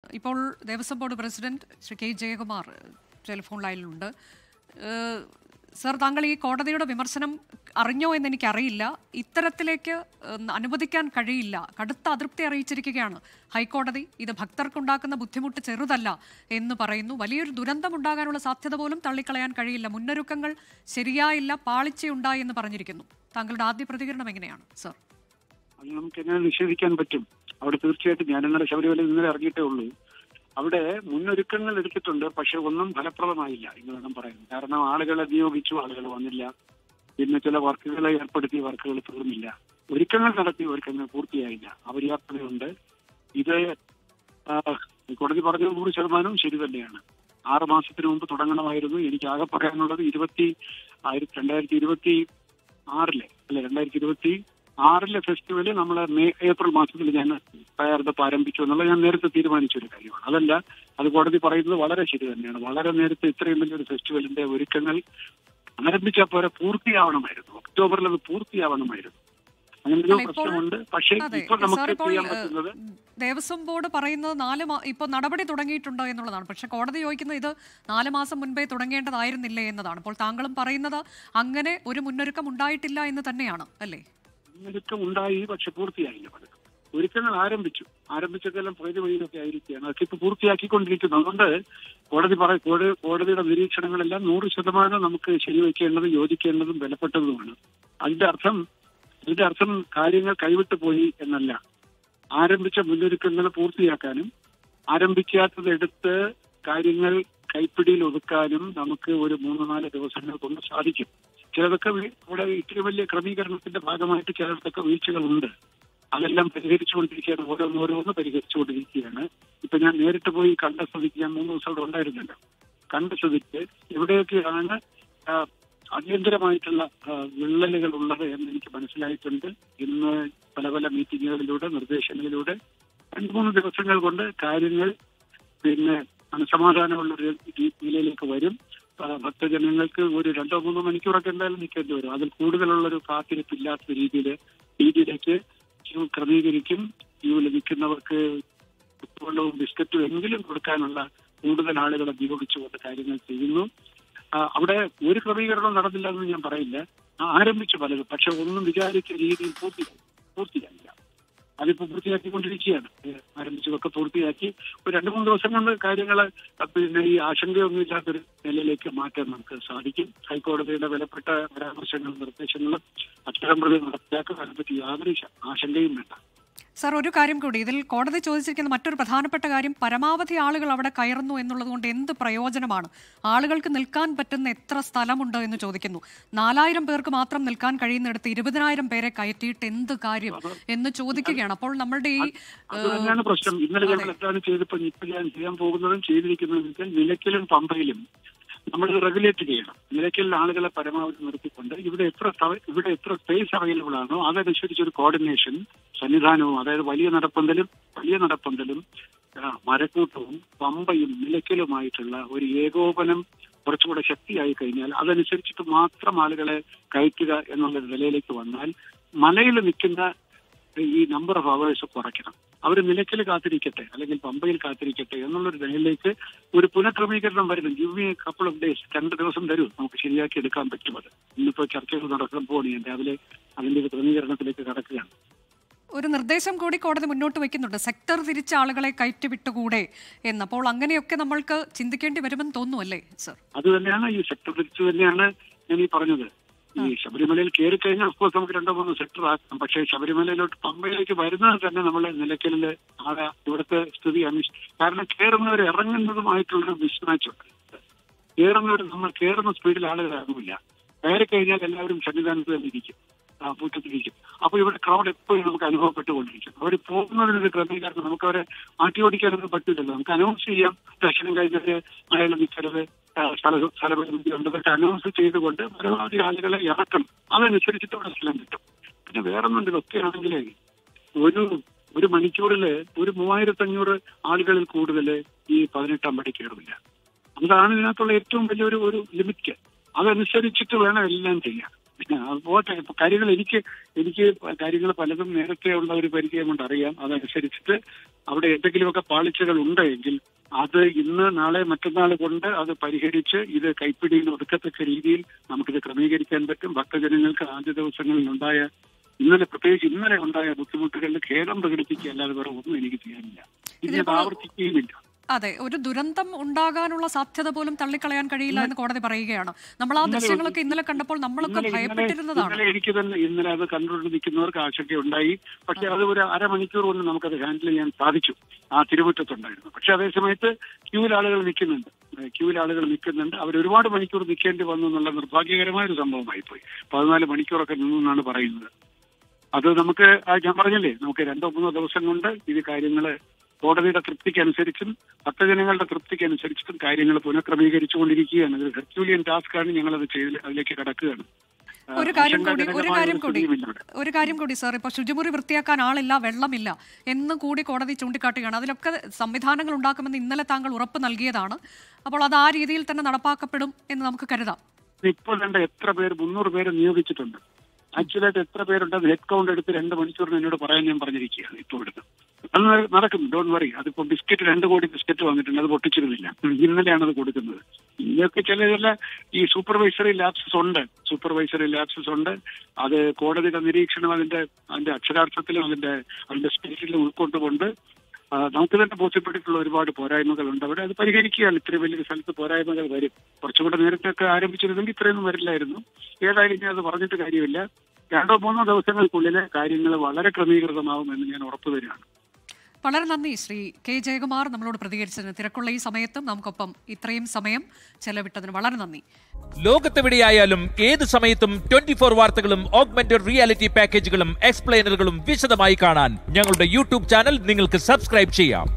ഇപ്പോൾ Devaswom board president Shri K Jayakumar telephone ലൈനിലുണ്ട്. Sir, താങ്കൾ ഈ കോടതിയുടെ വിമർശനം അറിഞ്ഞോ എന്ന് എനിക്കറിയില്ല. ഇത്തരത്തിലേക്ക് അനുവദിക്കാൻ കഴിയില്ല, കടുത്ത അതൃപ്തി അറിയിച്ചിരിക്കുകയാണ് ഹൈക്കോടതി. ഇത് ഭക്തർക്കുണ്ടാക്കുന്ന ബുദ്ധിമുട്ട് ചെറുതല്ല എന്ന് പറയുന്നു. വലിയൊരു ദുരന്തമുണ്ടാകാനുള്ള സാധ്യത പോലും തള്ളിക്കളയാൻ കഴിയില്ല. മുന്നൊരുക്കങ്ങൾ ശരിയായില്ല, പാളിച്ചയുണ്ടായി എന്ന് പറഞ്ഞിരിക്കുന്നു. താങ്കളുടെ ആദ്യ പ്രതികരണം എങ്ങനെയാണ് സർ? അത് നമുക്ക് എങ്ങനെ നിഷേധിക്കാൻ പറ്റും? അവിടെ തീർച്ചയായിട്ടും ഞാൻ ഇന്നലെ ശബരിമലയിൽ ഇന്നലെ ഇറങ്ങിയിട്ടേ ഉള്ളൂ. അവിടെ മുന്നൊരുക്കങ്ങൾ എടുത്തിട്ടുണ്ട്, പക്ഷെ ഒന്നും ഫലപ്രദമായില്ല എന്ന് വേണം പറയാൻ. കാരണം ആളുകളെ നിയോഗിച്ചു, ആളുകൾ വന്നില്ല. പിന്നെ ചില വർക്കുകളെ ഏർപ്പെടുത്തി, വർക്കുകൾ തീർന്നില്ല. ഒരുക്കങ്ങൾ നടത്തി, ഒരുക്കങ്ങൾ പൂർത്തിയായില്ല. അപര്യാപ്തതയുണ്ട്. ഇത് കോടതി പറഞ്ഞത് 100% ശരി തന്നെയാണ്. 6 മാസത്തിന് മുമ്പ് തുടങ്ങണമായിരുന്നു. എനിക്ക് ആകെ പറയാനുള്ളത് 2026 ഫെസ്റ്റിവല് നമ്മൾ ഏപ്രിൽ മാസത്തിൽ ഞാൻ തയ്യാറെടുപ്പ് ആരംഭിച്ചു എന്നുള്ളത് ഞാൻ നേരത്തെ തീരുമാനിച്ചൊരു കാര്യമാണ്. അതല്ല, അത് കോടതി പറയുന്നത് വളരെ ശരി തന്നെയാണ്. വളരെ നേരത്തെ ഇത്രയും വലിയൊരു ഫെസ്റ്റിവലിന്റെ ഒരുക്കങ്ങൾ ആരംഭിച്ചാൽ പോലെ പൂർത്തിയാവണമായിരുന്നു. ഒക്ടോബറിൽ അത് പൂർത്തിയാവണമായിരുന്നു. അങ്ങനെ ഒരു പ്രശ്നമുണ്ട്. പക്ഷേ ഇപ്പോൾ നമുക്ക് ചെയ്യാൻ പറ്റുന്നത്, ദേവസ്വം ബോർഡ് പറയുന്നത് ഇപ്പോൾ നടപടി തുടങ്ങിയിട്ടുണ്ടോ എന്നുള്ളതാണ്. പക്ഷെ കോടതി ചോദിക്കുന്നത് ഇത് 4 മാസം മുൻപേ തുടങ്ങേണ്ടതായിരുന്നില്ലേ എന്നതാണ്. അപ്പോൾ താങ്കളും പറയുന്നത് അങ്ങനെ ഒരു മുന്നൊരുക്കം ഉണ്ടായിട്ടില്ല എന്ന് തന്നെയാണ്, അല്ലേ? മുന്നൊരുക്കം ഉണ്ടായി, പക്ഷെ പൂർത്തിയായില്ല. പലതും ഒരുക്കങ്ങൾ ആരംഭിച്ചതെല്ലാം പകുതി വഴിയിലൊക്കെ ആയിരിക്കുകയാണ്. അതൊക്കെ ഇപ്പൊ പൂർത്തിയാക്കിക്കൊണ്ടിരിക്കുന്നു. അതുകൊണ്ട് കോടതിയുടെ നിരീക്ഷണങ്ങളെല്ലാം 100% നമുക്ക് ശരിവയ്ക്കേണ്ടതും യോജിക്കേണ്ടതും വിലപ്പെട്ടതുമാണ്. അതിന്റെ അർത്ഥം കാര്യങ്ങൾ കൈവിട്ടു പോയി എന്നല്ല. ആരംഭിച്ച മുന്നൊരുക്കങ്ങൾ പൂർത്തിയാക്കാനും ആരംഭിക്കാത്തതെടുത്ത് കാര്യങ്ങൾ കൈപ്പിടിയിൽ ഒതുക്കാനും നമുക്ക് ഒരു 3-4 ദിവസങ്ങൾ കൊണ്ട് സാധിക്കും. ചിലതൊക്കെ ഇവിടെ ഇത്തിരി വലിയ ക്രമീകരണത്തിന്റെ ഭാഗമായിട്ട് ചിലർക്കൊക്കെ വീഴ്ചകളുണ്ട്. അതെല്ലാം പരിഹരിച്ചുകൊണ്ടിരിക്കുകയാണ്. ഓരോന്ന് പരിഹരിച്ചുകൊണ്ടിരിക്കുകയാണ്. ഇപ്പൊ ഞാൻ നേരിട്ട് പോയി കണ്ട സ്ഥിതിക്ക്, ഞാൻ 3 ദിവസം അവിടെ ഉണ്ടായിരുന്നല്ലോ, കണ്ട സ്ഥിതിക്ക് എവിടെയൊക്കെയാണ് അടിയന്തരമായിട്ടുള്ള വിള്ളലുകൾ ഉള്ളത് എന്ന് എനിക്ക് മനസ്സിലായിട്ടുണ്ട്. ഇന്ന് പല മീറ്റിങ്ങുകളിലൂടെ, നിർദ്ദേശങ്ങളിലൂടെ 2-3 ദിവസങ്ങൾ കൊണ്ട് കാര്യങ്ങൾ പിന്നെ മനസമാധാനമുള്ളൊരു നിലയിലേക്ക് വരും. ഭക്തജനങ്ങൾക്ക് ഒരു 2-3 മണിക്കൂറൊക്കെ എന്തായാലും നിൽക്കേണ്ടി വരും. അതിൽ കൂടുതലുള്ളൊരു കാത്തിരിപ്പില്ലാത്ത രീതിയിലേക്ക് ക്യൂ ക്രമീകരിക്കും. ക്യൂവിൽ നിൽക്കുന്നവർക്ക് വെള്ളവും ബിസ്ക്കറ്റും എങ്കിലും കൊടുക്കാനുള്ള കൂടുതൽ ആളുകളെ നിയോഗിച്ചുകൊണ്ട് കാര്യങ്ങൾ ചെയ്യുന്നു. അവിടെ ഒരു ക്രമീകരണവും നടന്നില്ല എന്ന് ഞാൻ പറയില്ല. ആരംഭിച്ചു പലതും, പക്ഷെ ഒന്നും വിചാരിച്ച രീതിയിൽ പൂർത്തിയായില്ല. അതിപ്പോ പൂർത്തിയാക്കിക്കൊണ്ടിരിക്കുകയാണ്. ആരംഭിച്ചതൊക്കെ പൂർത്തിയാക്കി ഒരു 2-3 ദിവസം കൊണ്ട് കാര്യങ്ങള് പിന്നെ ഈ ആശങ്കയൊന്നും ഇല്ലാത്തൊരു നിലയിലേക്ക് മാറ്റാൻ നമുക്ക് സാധിക്കും. ഹൈക്കോടതിയുടെ വിലപ്പെട്ട പരാമർശങ്ങളും നിർദ്ദേശങ്ങളും അത്തരം പ്രതി നടപ്പിലാക്കാൻ അതിനെപ്പറ്റി യാതൊരു ആശങ്കയും വേണ്ട. സർ, ഒരു കാര്യം കൂടി, ഇതിൽ കോടതി ചോദിച്ചിരിക്കുന്ന മറ്റൊരു പ്രധാനപ്പെട്ട കാര്യം, പരമാവധി ആളുകൾ അവിടെ കയറുന്നു എന്നുള്ളത് കൊണ്ട് എന്ത് പ്രയോജനമാണ്? ആളുകൾക്ക് നിൽക്കാൻ പറ്റുന്ന എത്ര സ്ഥലമുണ്ട് എന്ന് ചോദിക്കുന്നു. 4000 പേർക്ക് മാത്രം നിൽക്കാൻ കഴിയുന്നിടത്ത് 20,000 പേരെ കയറ്റിയിട്ട് എന്ത് കാര്യം എന്ന് ചോദിക്കുകയാണ്. അപ്പോൾ നമ്മളുടെ ഈ പ്രശ്നം ഇന്നലെ ഞങ്ങൾ എന്താണ് ചെയ്തപ്പോൾ ഞാൻ ചെയ്യാൻ പോകുന്നതും ചെയ്തിരിക്കുന്നതും നിലയ്ക്കലും പമ്പയിലും നമ്മൾ റെഗുലേറ്റ് ചെയ്യണം. നിലയ്ക്കലിൽ ആളുകളെ പരമാവധി നിർത്തിക്കൊണ്ട് ഇവിടെ എത്ര സ്പേസ് അവൈലബിൾ ആണോ അതനുസരിച്ചൊരു കോർഡിനേഷൻ സന്നിധാനവും, അതായത് വലിയ നടപ്പന്തലും മരക്കൂട്ടവും പമ്പയും നിലയ്ക്കലുമായിട്ടുള്ള ഒരു ഏകോപനം കുറച്ചുകൂടെ ശക്തിയായി കഴിഞ്ഞാൽ അതനുസരിച്ചിട്ട് മാത്രം ആളുകളെ കയറ്റുക എന്നുള്ള നിലയിലേക്ക് വന്നാൽ മലയിൽ നിൽക്കുന്ന ഈ നമ്പർ ഓഫ് അവേഴ്സ് കുറയ്ക്കണം. അവർ നിലയ്ക്കൽ കാത്തിരിക്കട്ടെ അല്ലെങ്കിൽ പമ്പയിൽ കാത്തിരിക്കട്ടെ എന്നുള്ളൊരു നിലയിലേക്ക് ഒരു പുനഃക്രമീകരണം വരുന്നു. Give me couple of days, 2 ദിവസം തരും, നമുക്ക് ശരിയാക്കി എടുക്കാൻ പറ്റും. അത് ഇന്നിപ്പോ ചർച്ചകൾ നടക്കുമ്പോൾ ഞാൻ രാവിലെ അതിന്റെ ഒരു ക്രമീകരണത്തിലേക്ക് കടക്കുകയാണ്. ഒരു നിർദ്ദേശം കൂടി കോടതി മുന്നോട്ട് വയ്ക്കുന്നുണ്ട്, സെക്ടർ തിരിച്ച ആളുകളെ കയറ്റിവിട്ടുകൂടെ എന്നപ്പോൾ അങ്ങനെയൊക്കെ നമ്മൾക്ക് ചിന്തിക്കേണ്ടി വരുമെന്ന് തോന്നുന്നു, അല്ലേ സർ? അത് തന്നെയാണ് ഈ സെക്ടർ തിരിച്ചു തന്നെയാണ് ഞാൻ ഈ പറഞ്ഞത്. ഈ ശബരിമലയിൽ കയറി കഴിഞ്ഞാൽ ഓഫ്കോഴ്സ് നമുക്ക് 2-3 സെക്ടർ ആക്കാം. പക്ഷേ ശബരിമലയിലോട്ട് പമ്പയിലേക്ക് വരുന്നത് തന്നെ നമ്മൾ നിലയ്ക്കലില് ഇവിടുത്തെ സ്ഥിതി കാരണം കയറുന്നവർ ഇറങ്ങുന്നതുമായിട്ടുള്ളൊരു മിസ്മാച്ച് ഉണ്ട്. നമ്മൾ കയറുന്ന സ്പീഡിൽ ആളുകൾ ഇറങ്ങില്ല. കയറി കഴിഞ്ഞാൽ എല്ലാവരും സന്നിധാനത്ത് തന്നെ ഇരിക്കും, പൂറ്റത്തിരിക്കും. അപ്പൊ ഇവിടെ ക്രൗഡ് എപ്പോഴും നമുക്ക് അനുഭവപ്പെട്ടുകൊണ്ടിരിക്കും. അവർ പോകുന്നതിനൊരു ക്രമീകരണം നമുക്ക് അവരെ മാറ്റി ഓടിക്കാനൊന്നും പറ്റില്ലല്ലോ. നമുക്ക് അനൗൺസ് ചെയ്യാം, ദർശനം കഴിഞ്ഞത് മഴയിൽ നിൽക്കരുത്, സ്ഥലപരിമിതി ഉണ്ടെന്നൊക്കെ അനൗൺസ് ചെയ്തുകൊണ്ട് പരമാവധി ആളുകളെ ഇറക്കണം. അതനുസരിച്ചിട്ട് അവിടെ സ്ഥലം കിട്ടും. പിന്നെ വേറൊന്നുണ്ട്, ഇതൊക്കെ ആണെങ്കിലേ ഒരു മണിക്കൂറില് ഒരു 3500 ആളുകളിൽ കൂടുതൽ ഈ 18-ാം പടി കയറില്ല. അതാണ് ഇതിനകത്തുള്ള ഏറ്റവും വലിയൊരു ലിമിറ്റ്. അതനുസരിച്ചിട്ട് വേണം എല്ലാം ചെയ്യാൻ. പോട്ടെ. ഇപ്പൊ കാര്യങ്ങൾ എനിക്ക് കാര്യങ്ങൾ പലതും നേരത്തെ ഉള്ള ഒരു പരിചയം കൊണ്ട് അറിയാം. അതനുസരിച്ചിട്ട് അവിടെ എന്തെങ്കിലുമൊക്കെ പാളിച്ചകൾ ഉണ്ടെങ്കിൽ അത് ഇന്ന് നാളെ മറ്റന്നാൾ കൊണ്ട് അത് പരിഹരിച്ച് ഇത് കൈപ്പിടിയിൽ ഒതുക്കത്തക്ക രീതിയിൽ നമുക്കിത് ക്രമീകരിക്കാൻ പറ്റും. ഭക്തജനങ്ങൾക്ക് ആദ്യ ദിവസങ്ങളിൽ പ്രത്യേകിച്ച് ഇന്നലെ ഉണ്ടായ ബുദ്ധിമുട്ടുകളിൽ ഖേദം പ്രകടിപ്പിക്കുക അല്ലാതെ വേറെ ഒന്നും എനിക്ക് ചെയ്യാനില്ല. ഇനി അത് ആവർത്തിക്കുകയുമില്ല. അതെ, ഒരു ദുരന്തം ഉണ്ടാകാനുള്ള സാധ്യത പോലും തള്ളിക്കളയാൻ കഴിയില്ല എന്ന് കോടതി പറയുകയാണ്. നമ്മൾ ആ ദൃശ്യങ്ങളൊക്കെ ഇന്നലെ കണ്ടപ്പോൾ നമ്മളൊക്കെ ഭയപ്പെട്ടിരുന്നതാണ്. എനിക്ക് തന്നെ ഇന്നലെ അത് കണ്ടുകൊണ്ട് നിൽക്കുന്നവർക്ക് ആശങ്കയുണ്ടായി. പക്ഷെ അത് ഒരു അരമണിക്കൂർ കൊണ്ട് നമുക്കത് ഹാൻഡിൽ ചെയ്യാൻ സാധിച്ചു. ആ തിരുമുറ്റത്തുണ്ടായിരുന്നു. പക്ഷെ അതേസമയത്ത് ക്യൂവിൽ ആളുകൾ നിൽക്കുന്നുണ്ട്. അവർ ഒരുപാട് മണിക്കൂർ നിൽക്കേണ്ടി വന്നു എന്നുള്ള നിർഭാഗ്യകരമായ ഒരു സംഭവമായി പോയി. 14 മണിക്കൂറൊക്കെ നിന്നെന്നാണ് പറയുന്നത്. അത് നമുക്ക് ഞാൻ പറഞ്ഞില്ലേ, നമുക്ക് 2-3 ദിവസം കൊണ്ട് ഇത് കാര്യങ്ങള് കോടതിയുടെ തൃപ്തിക്കനുസരിച്ചും ഭക്തജനങ്ങളുടെ തൃപ്തിക്കനുസരിച്ചും കാര്യങ്ങൾ പുനഃക്രമീകരിച്ചുകൊണ്ടിരിക്കുകയാണ്. ഇത് ഹെർക്യൂലിയൻ ടാസ്ക്കാണ്. ഞങ്ങളത് അതിലേക്ക് കടക്കുകയാണ്. ഒരു കാര്യം കൂടി സാർ, ഇപ്പൊ ശുചിമുറി വൃത്തിയാക്കാൻ ആളില്ല, വെള്ളമില്ല എന്ന് കൂടി കോടതി ചൂണ്ടിക്കാട്ടുകയാണ്. അതിലൊക്കെ സംവിധാനങ്ങൾ ഉണ്ടാക്കുമെന്ന് ഇന്നലെ താങ്കൾ ഉറപ്പ് നൽകിയതാണ്. അപ്പോൾ അത് ആ രീതിയിൽ തന്നെ നടപ്പാക്കപ്പെടും എന്ന് നമുക്ക് കരുതാം. ഇപ്പോൾ എത്ര പേര് 300 പേര് നിയോഗിച്ചിട്ടുണ്ട്. ആക്ച്വലായിട്ട് എത്ര പേരുണ്ടെന്ന് ഹെഡ് കൗണ്ട് എടുത്ത് 2 മണിക്കൂറിന് എന്നോട് പറയാൻ ഞാൻ പറഞ്ഞിരിക്കുകയാണ്. ഇപ്പോൾ എടുത്ത് അത് നടക്കും, ഡോണ്ട് വറി. അതിപ്പോ 2 കോടി ബിസ്ക്കറ്റ് വന്നിട്ടുണ്ട്, അത് പൊട്ടിച്ചിരുന്നില്ല. ഇന്നലെയാണ് അത് കൊടുക്കുന്നത്. ഇന്നൊക്കെ ചില ഈ സൂപ്പർവൈസറി ലാപ്സസ് ഉണ്ട്. അത് കോടതിയുടെ നിരീക്ഷണം അതിന്റെ അക്ഷരാർത്ഥത്തിലും അതിന്റെ സ്പിരിറ്റിലും ഉൾക്കൊണ്ടുകൊണ്ട് നമുക്ക് തന്നെ ബോധ്യപ്പെട്ടിട്ടുള്ള ഒരുപാട് പോരായ്മകളുണ്ട് അവിടെ. അത് പരിഹരിക്കുകയാണ്. ഇത്രയും വലിയൊരു സ്ഥലത്ത് പോരായ്മകൾ വരും. കുറച്ചുകൂടെ നേരത്തെ ഒക്കെ ആരംഭിച്ചിരുന്നെങ്കിൽ ഇത്രയൊന്നും വരില്ലായിരുന്നു. ഏതായാലും ഞാൻ അത് പറഞ്ഞിട്ട് കാര്യമില്ല. 2-3 ദിവസങ്ങൾക്കുള്ളിൽ കാര്യങ്ങൾ വളരെ ക്രമീകൃതമാവുമെന്ന് ഞാൻ ഉറപ്പു തരികയാണ്. വളരെ നന്ദി ശ്രീ കെ ജയകുമാർ നമ്മളോട് പ്രതികരിച്ചതിന്. തിരക്കുള്ള ഈ സമയത്തും നമുക്കൊപ്പം ഇത്രയും സമയം ചെലവിട്ടതിന് വളരെ നന്ദി. ലോകത്തെവിടെയായാലും ഏത് സമയത്തും 24 വാർത്തകളും ഓഗ്മെന്റഡ് റിയാലിറ്റി പാക്കേജുകളും എക്സ്പ്ലെയിനറുകളും വിശദമായി കാണാൻ ഞങ്ങളുടെ യൂട്യൂബ് ചാനൽ നിങ്ങൾക്ക് സബ്സ്ക്രൈബ് ചെയ്യാം.